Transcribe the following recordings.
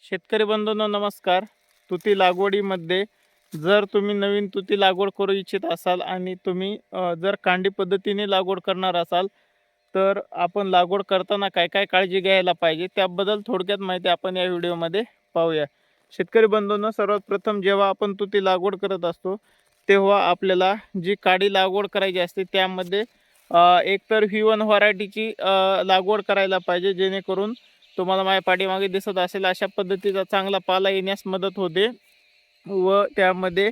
शेतकरी बंधूंनो नमस्कार. तुती लागवडीमध्ये जर तुम्ही नवीन तुती लागवड करू इच्छित असाल आणि तुम्ही जर कांडी पद्धतीने लागवड करणार असाल तर आपण लागवड करताना काय काय काळजी घ्यायला पाहिजे त्याबद्दल थोडक्यात माहिती आपण या व्हिडिओमध्ये पाहूया. शेतकरी बंधूंनो सर्वात प्रथम जेव्हा आपण तुती लागवड करत असतो तेव्हा आपल्याला जी काडी लागवड करायची असते त्यामध्ये एकतर V1 व्हरायटीची लागवड करायला पाहिजे, जेणेकरून तुम्हाला माझ्या पाठीमागे दिसत असेल अशा पद्धतीचा चांगला पाला येण्यास मदत होते व त्यामध्ये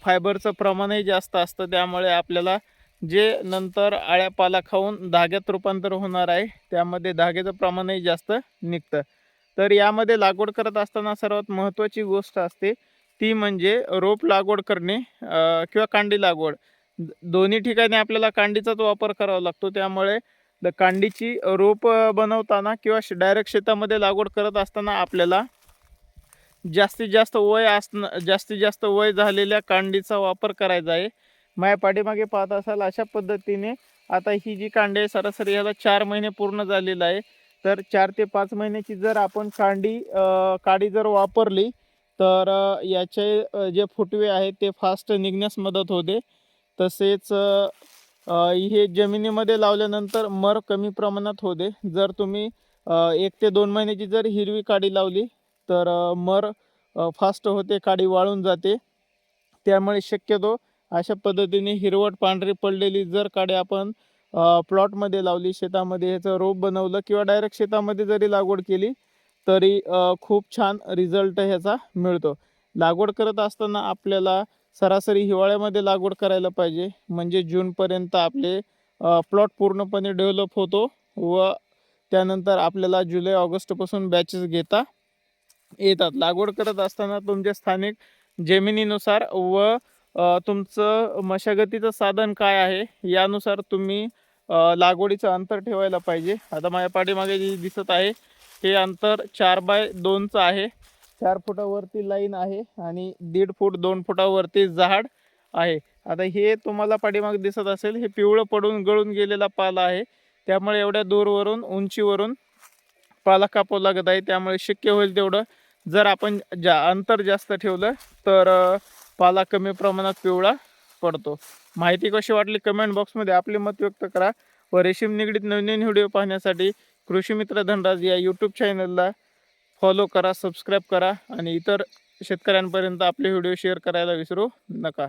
फायबरचं प्रमाणही जास्त असतं. त्यामुळे आपल्याला जे नंतर आळ्या पाला खाऊन धाग्यात रूपांतर होणार आहे त्यामध्ये धाग्याचं प्रमाणही जास्त निघतं. तर यामध्ये लागवड करत असताना सर्वात महत्त्वाची गोष्ट असते ती म्हणजे रोप लागवड करणे किंवा कांडी लागवड. दोन्ही ठिकाणी आपल्याला कांडीचाच वापर करावा लागतो. त्यामुळे कांडीची रोप बनवताना किंवा डायरेक्ट शेतामध्ये लागवड करत असताना आपल्याला जास्तीत जास्त वय झालेल्या कांडीचा वापर करायचा आहे. माझ्या पाठीमागे पाहत असाल अशा पद्धतीने आता ही जी कांडी आहे सरासरी याला 4 महिने पूर्ण झालेला आहे. तर 4 ते 5 महिन्याची जर आपण काडी जर वापरली तर याचे जे फुटवे आहेत ते फास्ट निघण्यास मदत होते. तसेच हे जमिनीमध्ये लावल्यानंतर मर कमी प्रमाणात होते. जर तुम्ही 1 ते 2 महिन्याची जर हिरवी काडी लावली तर मर फास्ट होते, काडी वाळून जाते. त्यामुळे शक्यतो अशा पद्धतीने हिरवट पांढरी पडलेली जर काडी आपण प्लॉटमध्ये लावली, शेतामध्ये ह्याचं रोप बनवलं किंवा डायरेक्ट शेतामध्ये जरी लागवड केली तरी खूप छान रिझल्ट ह्याचा मिळतो. लागवड करत असताना आपल्याला सरासरी हिवाळ्यामध्ये लागवड करायला पाहिजे, म्हणजे जूनपर्यंत आपले प्लॉट पूर्णपणे डेव्हलप होतो व त्यानंतर आपल्याला जुलै ऑगस्टपासून बॅचेस घेता येतात. लागवड करत असताना तुमच्या स्थानिक जमिनीनुसार व तुमचं मशागतीचं साधन काय आहे यानुसार तुम्ही लागवडीचं अंतर ठेवायला पाहिजे. आता माझ्या पाठीमागे जे दिसत आहे हे अंतर 4x2चं आहे. 4 फुटावरती लाईन आहे आणि 1.5 फूट 2 फुटावरती झाड आहे. आता हे तुम्हाला पाठीमागे दिसत असेल हे पिवळं पडून गळून गेलेला पाला आहे. त्यामुळे एवढ्या दूरवरून उंचीवरून पाला कापावं लागत आहे. त्यामुळे शक्य होईल तेवढं जर आपण अंतर जास्त ठेवलं तर पाला कमी प्रमाणात पिवळा पडतो. माहिती कशी वाटली कमेंट बॉक्समध्ये आपले मत व्यक्त करा व रेशीम निगडीत नवीन व्हिडिओ पाहण्यासाठी कृषी मित्र धनराज या यूट्यूब चॅनलला फॉलो करा, सबस्क्राईब करा आणि इतर शेतकऱ्यांपर्यंत आपले व्हिडिओ शेअर करायला विसरू नका.